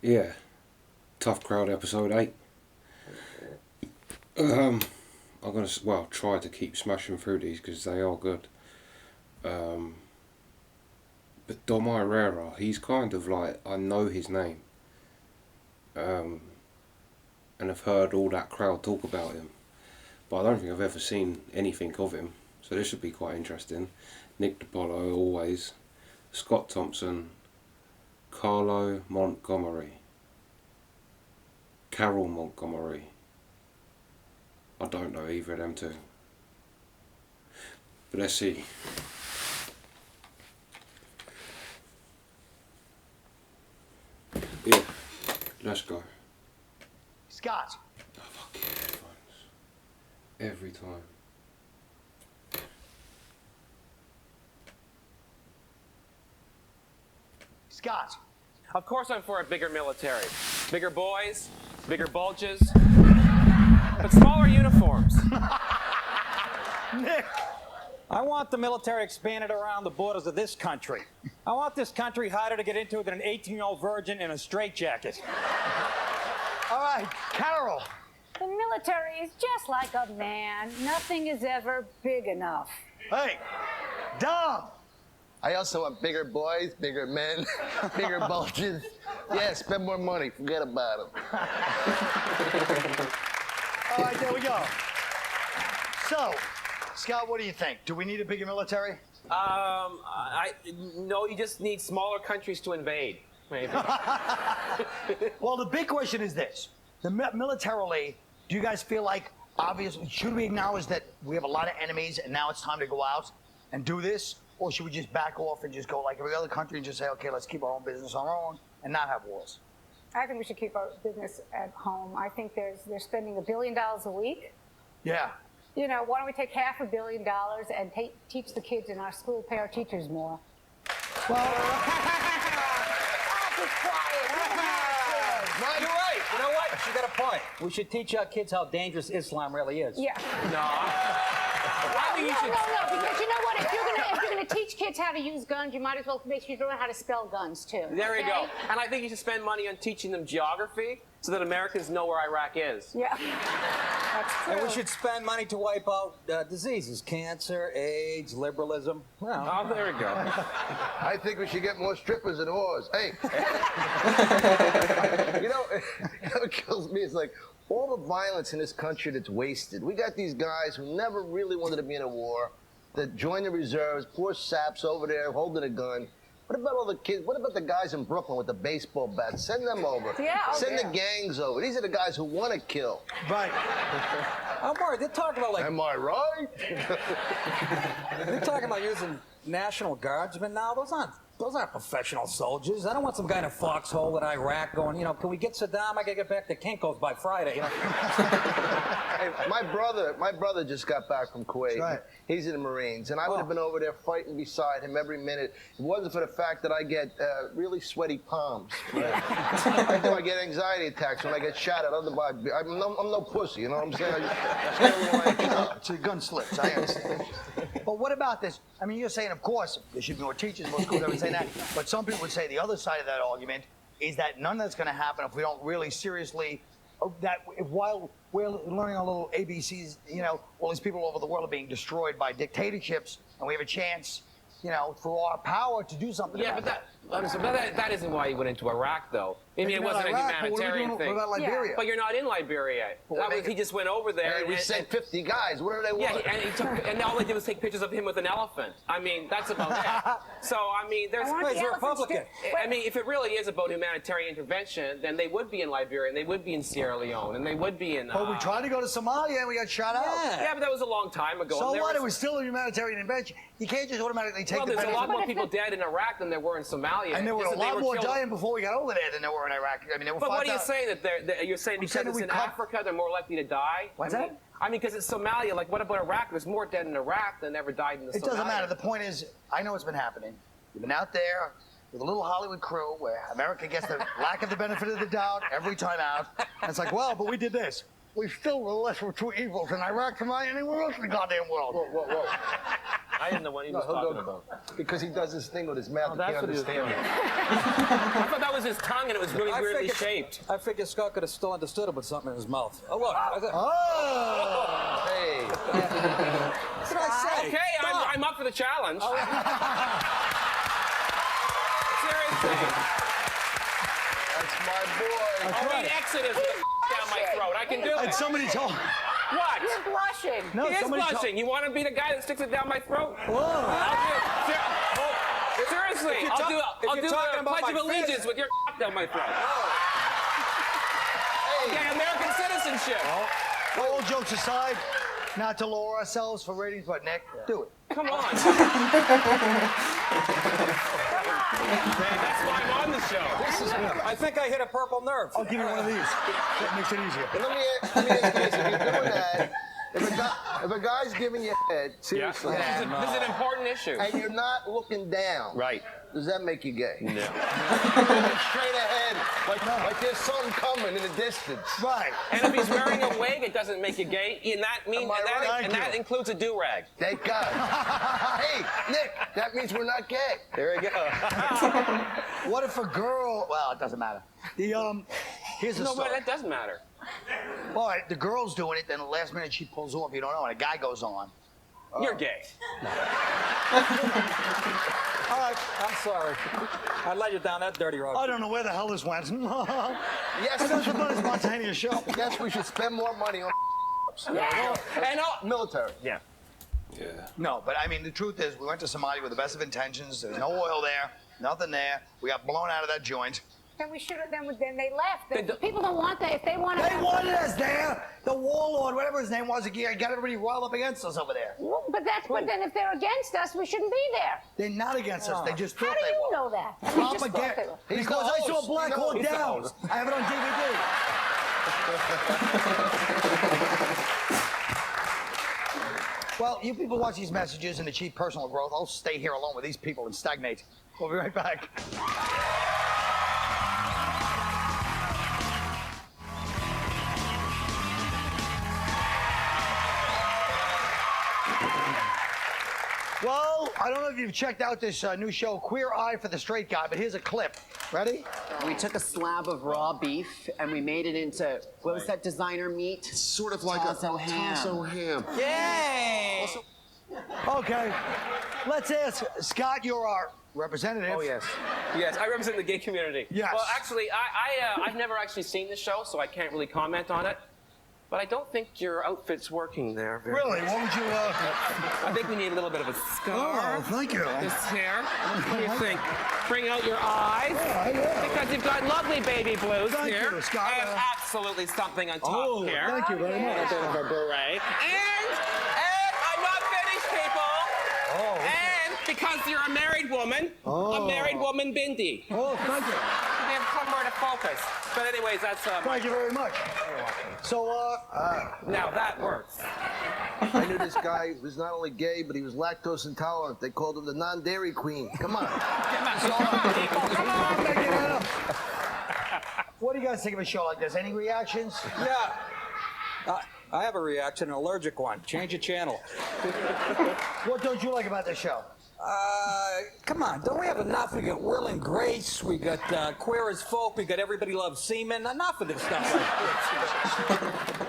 Yeah, Tough Crowd episode 8. I'm gonna try to keep smashing through these because they are good. But Dom Irrera, he's kind of like, I know his name, and I've heard all that crowd talk about him, but I don't think I've ever seen anything of him. So this should be quite interesting. Nick Dipaolo always, Scott Thompson, Carole Montgomery, Carole Montgomery. I don't know either of them two. But let's see. Yeah, let's go. Scott. Oh, fuck yeah, headphones. Every time. Scott. Of course I'm for a bigger military. Bigger boys, bigger bulges, but smaller uniforms. Nick. I want the military expanded around the borders of this country. I want this country harder to get into than an 18-year-old virgin in a straitjacket. All right, Carole. The military is just like a man. Nothing is ever big enough. Hey, Dom. I also want bigger boys, bigger men, bigger bulges. Yeah, spend more money. Forget about them. All right, there we go. So, Scott, what do you think? Do we need a bigger military? No, you just need smaller countries to invade, maybe. Well, the big question is this. Militarily, do you guys feel like, obviously, should we acknowledge that we have a lot of enemies and now it's time to go out and do this? Or should we just back off and just go like every other country and just say, okay, let's keep our own business on our own and not have wars? I think we should keep our business at home. I think they're spending $1 billion a week. Yeah. You know, why don't we take $500 million and teach the kids in our school, pay our teachers more? Well, You're right. You know what? She got a point. We should teach our kids how dangerous Islam really is. Yeah. No. I think you should. No, because you know what? If you're gonna teach kids how to use guns, you might as well make sure you learn how to spell guns too. There we go. And I think you should spend money on teaching them geography so that Americans know where Iraq is. Yeah. That's true. And we should spend money to wipe out diseases, cancer, AIDS, liberalism. Well, Oh, there we go. I think we should get more strippers and whores. Hey. You know what kills me is like all the violence in this country that's wasted. We got these guys who never really wanted to be in a war, that join the reserves, poor saps over there holding a gun. What about all the kids? What about the guys in Brooklyn with the baseball bats? Send them over. Yeah, Send the gangs over. These are the guys who want to kill. right. I'm worried. They're talking about Am I right? they're talking about using National Guardsmen now. Those aren't professional soldiers. I don't want some guy in a foxhole in Iraq going, you know, can we get Saddam? I gotta get back to Kinko's by Friday. You know. Hey, my brother just got back from Kuwait. That's right. He's in the Marines, and I would have been over there fighting beside him every minute. If it wasn't for the fact that I get really sweaty palms. Right? I get anxiety attacks when I get shot at. I'm no pussy, you know what I'm saying? So your gun slips, I understand. But what about this? I mean, you're saying, of course, there should be more teachers, more schools, everything that. But some people would say the other side of that argument is that none of that's going to happen if we don't really seriously, while we're learning our little ABCs, you know, all these people all over the world are being destroyed by dictatorships, and we have a chance, you know, for our power to do something Yeah, about but that isn't why you went into Iraq, though. I mean, it wasn't a humanitarian thing. What about Liberia? But you're not in Liberia. He just went over there. Hey, we sent 50 guys. What do they want? Yeah, and all they did was take pictures of him with an elephant. I mean, that's about it. So, I mean, there's... He's a Republican. I mean, if it really is about humanitarian intervention, then they would be in Liberia, and they would be in Sierra Leone, and they would be in... But we tried to go to Somalia and we got shot out. Yeah, but that was a long time ago. So what? It was still a humanitarian intervention. You can't just automatically take the there's a lot penalty. more people dead in Iraq than there were in Somalia. And there were Just a that they lot more killed. dying before we got over there than there were in Iraq. I mean, there were But what are you 5,000 saying that you're saying because saying it's we in cut- Africa they're more likely to die? What's that? I mean, because it's Somalia. Like, what about Iraq? There's more dead in Iraq than ever died in the Somalia. It doesn't matter. The point is, I know what's been happening. You've been out there with a little Hollywood crew where America gets the lack of the benefit of the doubt every time out. And it's like, well, but we did this. We still were the lesser of two evils in Iraq, Somalia, and anywhere else in the goddamn world. Whoa. I didn't know what he was talking about. Because he does this thing with his mouth. Oh, You that's can't what he was understand doing. it. I thought that was his tongue, and it was really weirdly shaped. I figured Scott could have still understood it with something in his mouth. Oh, look. Oh! Hey. What did I say? Okay, I'm up for the challenge. Seriously. That's my boy. I'll read Exodus down my throat. I can do And it. somebody told. What? You're blushing. No, He is somebody blushing. You want to be the guy that sticks it down my throat? Whoa. Seriously, I'll do you're talking a about Pledge of my Allegiance fist. with your down my throat. Okay, American citizenship. All jokes aside, not to lower ourselves for ratings, but Nick, do it. Come on. Hey, that's why I'm on the show. I think I hit a purple nerve. I'll give you one of these. That makes it easier. And let me ask you this: if you're doing that, if a guy's giving you head, seriously, This is an important issue. and you're not looking down, Right. does that make you gay? No. Looking straight ahead, like there's something coming in the distance. Right. And if he's wearing a wig, it doesn't make you gay. And that Am I right? that includes a do-rag. Thank God. Hey, Nick, that means we're not gay. There we go. What if a girl? Well, it doesn't matter. Here's the No, but story. that does matter. All right, the girl's doing it, then the last minute she pulls off. You don't know, and a guy goes on. You're gay. All right. I'm sorry. I let you down that dirty road. I don't know where the hell this went. Yes, That's a fun, spontaneous show. yes, we should spend more money on And military. yeah. Yeah. No, but I mean, the truth is, we went to Somalia with the best of intentions. There's no oil there, nothing there. We got blown out of that joint. Then we should have. Then they left. They do- People don't want that. If they want to. They wanted us there. The warlord, whatever his name was, he got everybody riled up against us over there. But then if they're against us, we shouldn't be there. They're not against us. They just thought How do they you were. know that? I mean, just thought they Propaganda. were. He's Because the I saw host. Black You know Hawk he's the Down. host. I have it on DVD. Well, you people watch these messages and achieve personal growth. I'll stay here alone with these people and stagnate. We'll be right back. Well, I don't know if you've checked out this new show, Queer Eye for the Straight Guy, but here's a clip. Ready? We took a slab of raw beef and we made it into, what was that designer meat? Sort of like Tasso a ham. tasso ham. Yay! Okay. Let's ask Scott, you're our representative. Oh, yes. Yes, I represent the gay community. Yes. Well, actually, I've never actually seen the show, so I can't really comment on it. But I don't think your outfit's working there. Really? What would you? I think we need a little bit of a scar. Oh, thank you. This here. What do you think? Bring out your eyes. Because you've got lovely baby blues Thank here. you, Scott. And absolutely something on top Oh, here. thank you very much. A bit of a beret. And I'm not finished, people. Oh. And because you're a married woman, a married woman bindi. Oh, thank you. They have somewhere to focus. But anyways, that's Thank you very much. So, now that works. I knew this guy was not only gay, but he was lactose intolerant. They called him the non-dairy queen. Come on. Come on. what do you guys think of a show like this? Any reactions? Yeah. I have a reaction, an allergic one. Change the channel. What don't you like about this show? Come on, don't we have enough? We got Will and Grace, we got Queer as Folk, we got Everybody Loves Semen. Enough of this stuff.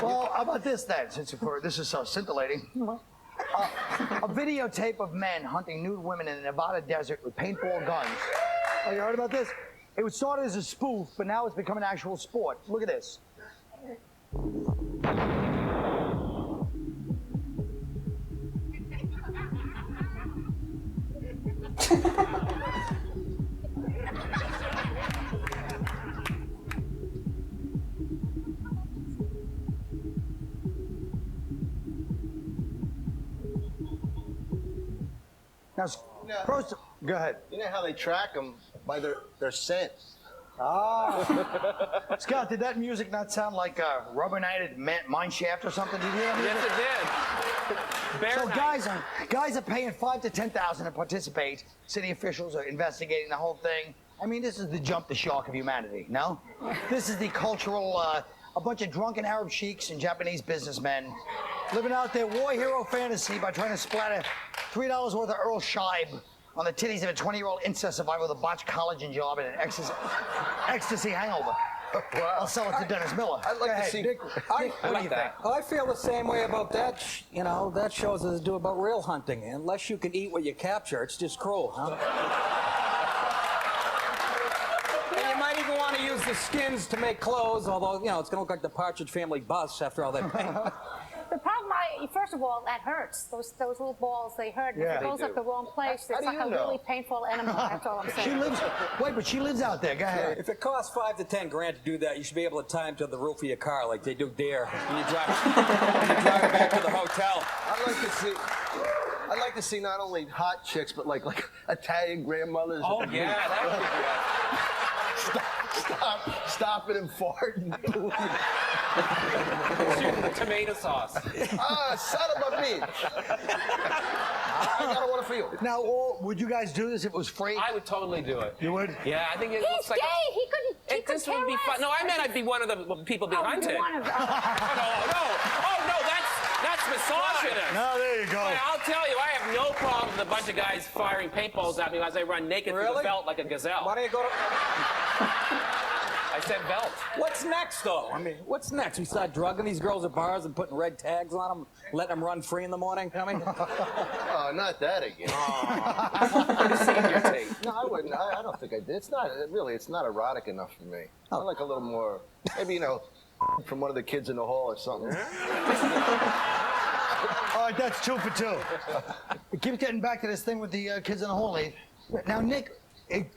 Well, how about this then, since this is so scintillating. A videotape of men hunting nude women in the Nevada desert with paintball guns. Oh, you heard about this? It was started as a spoof, but now it's become an actual sport. Look at this. Now, first, go ahead. You know how they track them by their scent. Ah. Scott, did that music not sound like a rubber-knighted mine shaft or something? Did you hear that music? Yes, it did. Bear So night. guys are paying $5,000 to $10,000 to participate. City officials are investigating the whole thing. I mean, this is the jump the shark of humanity, no? This is the cultural, a bunch of drunken Arab sheiks and Japanese businessmen living out their war hero fantasy by trying to splatter $3 worth of Earl Scheib on the titties of a 20-year-old incest survivor with a botched collagen job and an ecstasy hangover. Wow. I'll sell it to Dennis Miller. I'd like to see. Dick, I what do you think? I feel the same way about that. You know, that shows us to do about real hunting. Unless you can eat what you capture, it's just cruel, huh? And you might even want to use the skins to make clothes, although, you know, it's going to look like the Partridge Family bus after all that paint. The problem, first of all, that hurts. Those little balls, they hurt. Yeah, if it goes up the wrong place, it's like a really painful enema. That's all I'm saying. But she lives out there. Go ahead. If it costs $5 to $10 grand to do that, you should be able to tie them to the roof of your car like they do Dare when you drive it back to the hotel. I'd like to see not only hot chicks, but like Italian grandmothers. Oh yeah, that would be good. Stop it and fart. Shooting the tomato sauce. Son of a bitch. I got one for you. Now, would you guys do this if it was free? I would totally do it. You would? Yeah, I think it He's looks like. gay. He couldn't This would be fun. No, I meant I'd be one of the people being hunted. One of them. Oh no, that's misogynist. No, there you go. But I'll tell you, I have no problem with a bunch of guys firing paintballs at me as I run naked through the veldt like a gazelle. Why don't you go to... I said veldt. What's next, though? I mean, what's next? We start drugging these girls at bars and putting red tags on them, letting them run free in the morning? I mean... Oh, not that again. No, I wouldn't. I don't think I did. It's not erotic enough for me. I like a little more, maybe, from one of the kids in the hall or something. All right, that's 2 for 2. It keeps getting back to this thing with the kids in the hall. Now, Nick,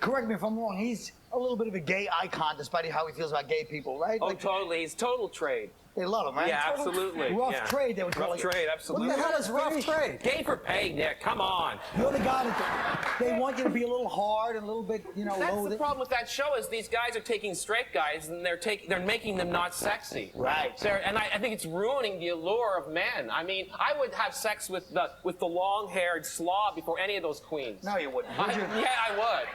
correct me if I'm wrong, he's a little bit of a gay icon, despite how he feels about gay people, right? Oh, totally. He's total trade. They love him, right? Yeah, absolutely. Rough trade, they would call it. Rough trade, absolutely. What the hell is rough trade? Gay for pay, Nick. Come on. You're the guy that they want you to be a little hard and a little bit, That's low. the problem with that show is these guys are taking straight guys and they're making them not sexy. Right. And I think it's ruining the allure of men. I mean, I would have sex with the long-haired slob before any of those queens. No, you wouldn't. Would you? Yeah, I would.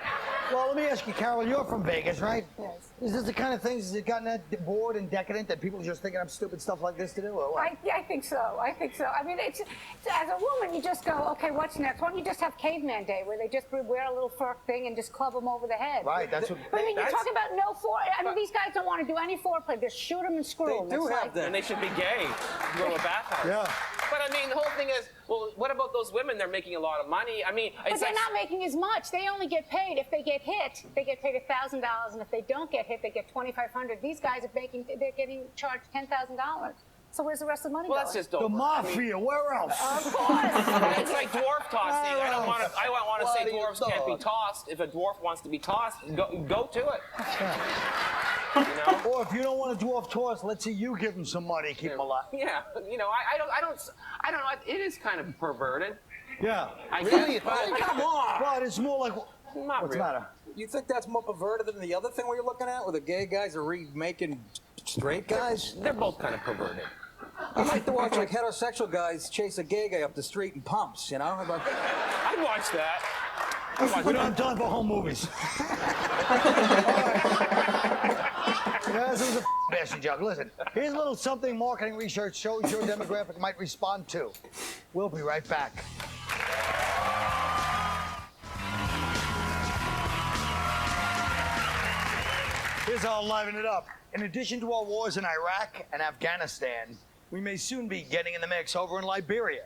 Well, let me ask you, Carole, you're from Vegas, right? Yes. Is this the kind of things that gotten that bored and decadent that people are just thinking up stupid stuff like this to do, or what? I think so. I mean, it's as a woman, you just go, okay, what's next? Why don't you just have Caveman Day, where they just wear a little fur thing and just club them over the head? Right, that's what... But I mean, you're talking about no foreplay. I mean, these guys don't want to do any foreplay. Just shoot them and screw them. They do have that. And they should be gay. Go to a bathhouse. Yeah. But I mean, the whole thing is, well, what about those women? They're making a lot of money. I mean, But they're not making as much. They only get paid. If they get hit, they get paid $1,000, and if they don't get hit, they get $2,500. These guys are they're getting charged $10,000. So where's the rest of the money Well, going? that's just The over. mafia, where else? Of course. It's like dwarf tossing. I don't want to say dwarves can't be tossed. If a dwarf wants to be tossed, go to it. Or if you don't want a dwarf toss, let's see you give him some money, keep him alive. Yeah, I don't know. It is kind of perverted. Yeah. Really? Come on! But it's more like, Not what's really. the matter? You think that's more perverted than the other thing we're looking at, where the gay guys are remaking straight guys? They're both kind of perverted. I like to watch like heterosexual guys chase a gay guy up the street in pumps, I'd watch that. We don't have time for home movies. Yeah, this was a bashing job. Listen, here's a little something marketing research shows your demographic might respond to. We'll be right back. Here's how I'll liven it up. In addition to our wars in Iraq and Afghanistan, we may soon be getting in the mix over in Liberia.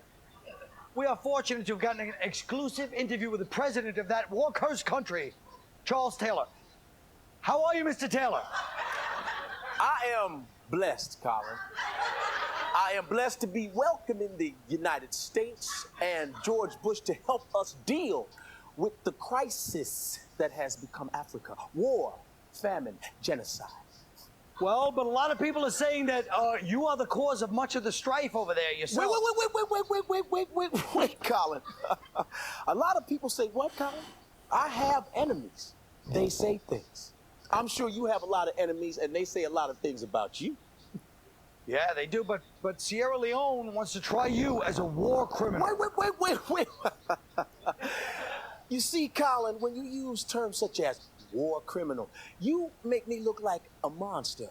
We are fortunate to have gotten an exclusive interview with the president of that war-cursed country, Charles Taylor. How are you, Mr. Taylor? I am blessed, Colin. I am blessed to be welcome in the United States and George Bush to help us deal with the crisis that has become Africa. War, famine, genocide. Well, but a lot of people are saying that you are the cause of much of the strife over there yourself. Wait, Colin. A lot of people say, what, Colin? I have enemies. They say things. I'm sure you have a lot of enemies, and they say a lot of things about you. Yeah, they do, but Sierra Leone wants to try you as a war criminal. Wait. You see, Colin, when you use terms such as war criminal, you make me look like a monster.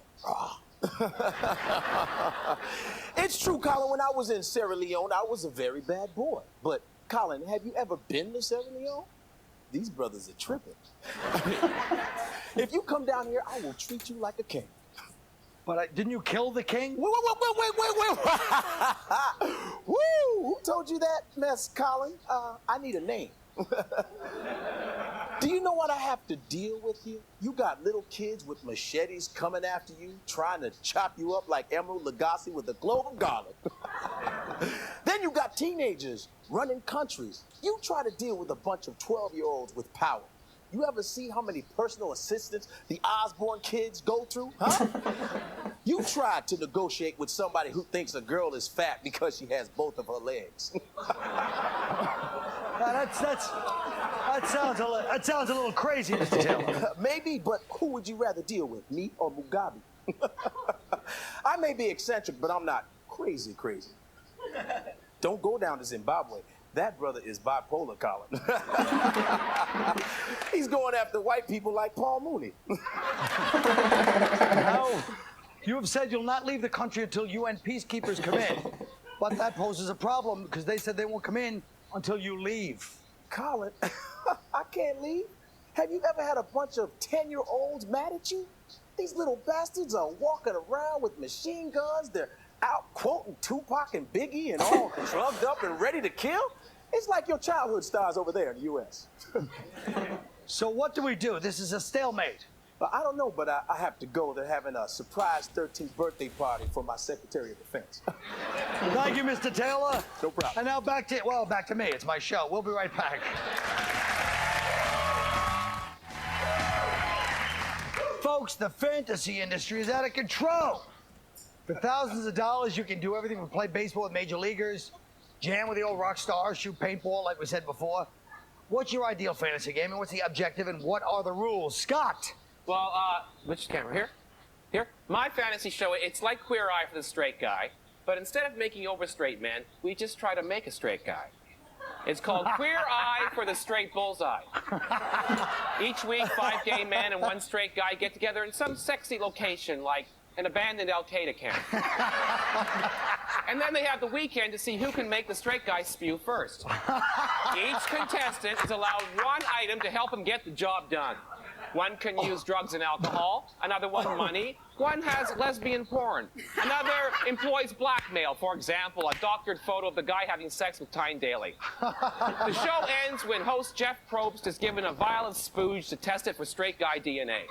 It's true, Colin, when I was in Sierra Leone, I was a very bad boy. But, Colin, have you ever been to Sierra Leone? These brothers are tripping. I mean, if you come down here, I will treat you like a king. But didn't you kill the king? Wait. Woo! Who told you that mess, Colin? I need a name. Do you know what I have to deal with here? You got little kids with machetes coming after you, trying to chop you up like Emerald Lagasse with a clove of garlic. Then you got teenagers running countries. You try to deal with a bunch of 12-year-olds with power. You ever see how many personal assistants the Osborne kids go through, huh? You tried to negotiate with somebody who thinks a girl is fat because she has both of her legs. That sounds a little crazy, Mr. Taylor. Maybe, but who would you rather deal with, me or Mugabe? I may be eccentric, but I'm not crazy. Don't go down to Zimbabwe. That brother is bipolar, Colin. He's going after white people like Paul Mooney. Now, you have said you'll not leave the country until UN peacekeepers come in. But that poses a problem because they said they won't come in until you leave. Colin, I can't leave. Have you ever had a bunch of 10-year-olds mad at you? These little bastards are walking around with machine guns. They're out quoting Tupac and Biggie and all drugged up and ready to kill. It's like your childhood stars over there in the U.S. So what do we do? This is a stalemate. Well, I don't know, but I have to go. They're having a surprise 13th birthday party for my Secretary of Defense. Thank you, Mr. Taylor. No problem. And now back to me. It's my show. We'll be right back. Folks, the fantasy industry is out of control. For thousands of dollars, you can do everything from play baseball with major leaguers, jam with the old rock stars, shoot paintball like we said before. What's your ideal fantasy game, and what's the objective, and what are the rules? Scott! Well, which camera? Here? Here? My fantasy show, it's like Queer Eye for the straight guy, but instead of making over straight men, we just try to make a straight guy. It's called Queer Eye for the Straight Bullseye. Each week, 5 gay men and 1 straight guy get together in some sexy location, like an abandoned Al-Qaeda camp. And then they have the weekend to see who can make the straight guy spew first. Each contestant is allowed 1 item to help him get the job done. One can use drugs and alcohol, another one money, one has lesbian porn, another employs blackmail, for example, a doctored photo of the guy having sex with Tyne Daly. The show ends when host Jeff Probst is given a violent spooge to test it for straight guy DNA.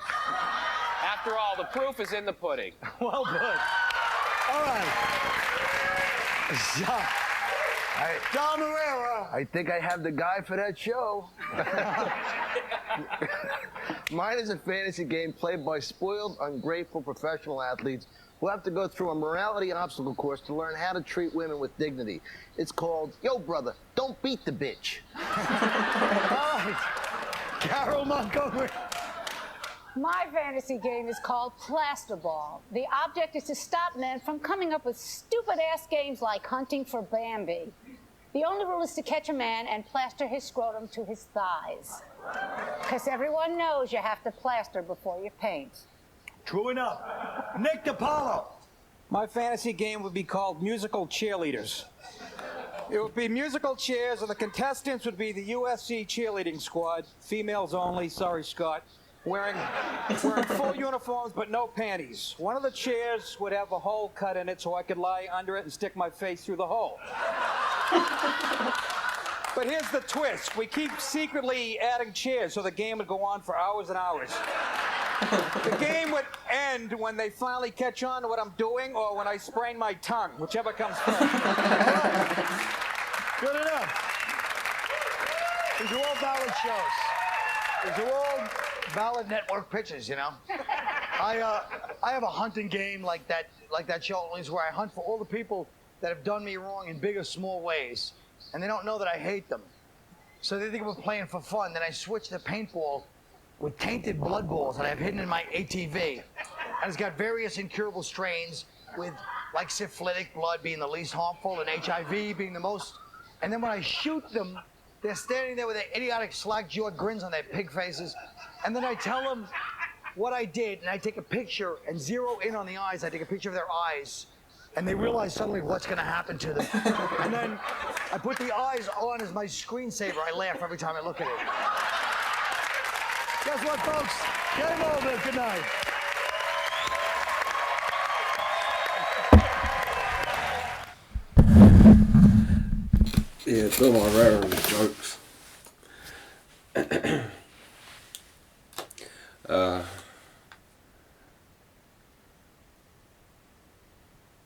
After all, the proof is in the pudding. Well put. All right. Don Irrera. I think I have the guy for that show. Mine is a fantasy game played by spoiled, ungrateful professional athletes who have to go through a morality obstacle course to learn how to treat women with dignity. It's called, Yo Brother, Don't Beat the Bitch. All right. Carole Montgomery. My fantasy game is called Plasterball. The object is to stop men from coming up with stupid-ass games like hunting for Bambi. The only rule is to catch a man and plaster his scrotum to his thighs. Because everyone knows you have to plaster before you paint. True enough. Nick Dipaolo. My fantasy game would be called Musical Cheerleaders. It would be musical chairs, and the contestants would be the USC cheerleading squad, females only, sorry, Scott, wearing full uniforms but no panties. One of the chairs would have a hole cut in it so I could lie under it and stick my face through the hole. But here's the twist. We keep secretly adding chairs so the game would go on for hours and hours. The game would end when they finally catch on to what I'm doing or when I sprain my tongue, whichever comes first. Good enough. These are all valid shows. These are all valid network pitches, you know. I have a hunting game like that show is where I hunt for all the people that have done me wrong in big or small ways, and they don't know that I hate them. So they think we're playing for fun. Then I switch to paintball with tainted blood balls that I've hidden in my ATV. And it's got various incurable strains with like syphilitic blood being the least harmful and HIV being the most. And then when I shoot them, they're standing there with their idiotic slack-jawed grins on their pig faces. And then I tell them what I did, and I take a picture and zero in on the eyes. I take a picture of their eyes. and they realize suddenly what's going to happen to them. And then I put the eyes on as my screensaver. I laugh every time I look at it. Guess what, folks? Game over. Good night. Yeah, Bill Irrera and his jokes.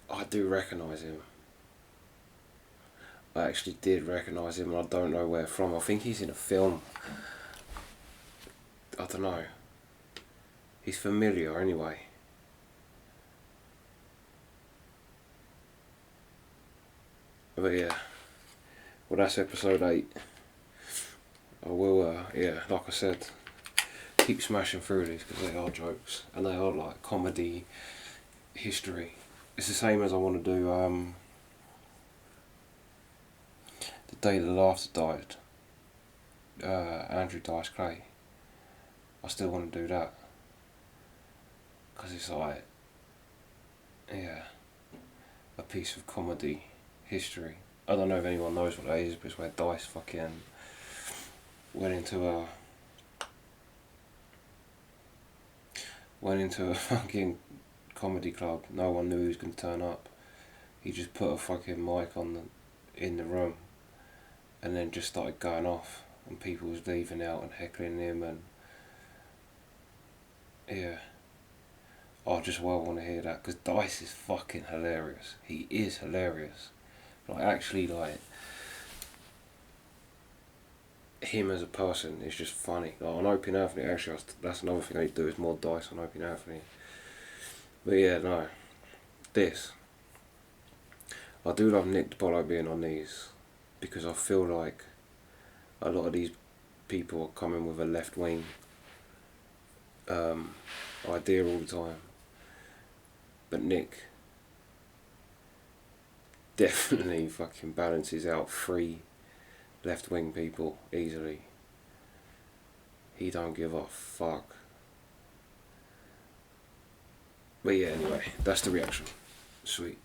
I do recognise him. I actually did recognise him, and I don't know where from. I think he's in a film. I don't know. He's familiar anyway. But yeah. Well, that's episode 8. I will, yeah, like I said, keep smashing through these because they are jokes and they are like comedy history. It's the same as I want to do The Day the Laughter Died, Andrew Dice Clay. I still want to do that because it's like, yeah, a piece of comedy history. I don't know if anyone knows what that is, but it's where Dice fucking went into a fucking comedy club. No one knew he was gonna turn up. He just put a fucking mic on in the room, and then just started going off, and people was leaving out and heckling him, and yeah. I just well want to hear that because Dice is fucking hilarious. He is hilarious. Like actually, like him as a person is just funny. Like on Opie and Anthony, actually, that's another thing I need to do is more Dice on Opie and Anthony. But yeah, no, this. I do love Nick Dipaolo being on these because I feel like a lot of these people are coming with a left wing idea all the time. But Nick definitely fucking balances out 3 left wing people easily. He don't give a fuck. But yeah, anyway, that's the reaction. Sweet.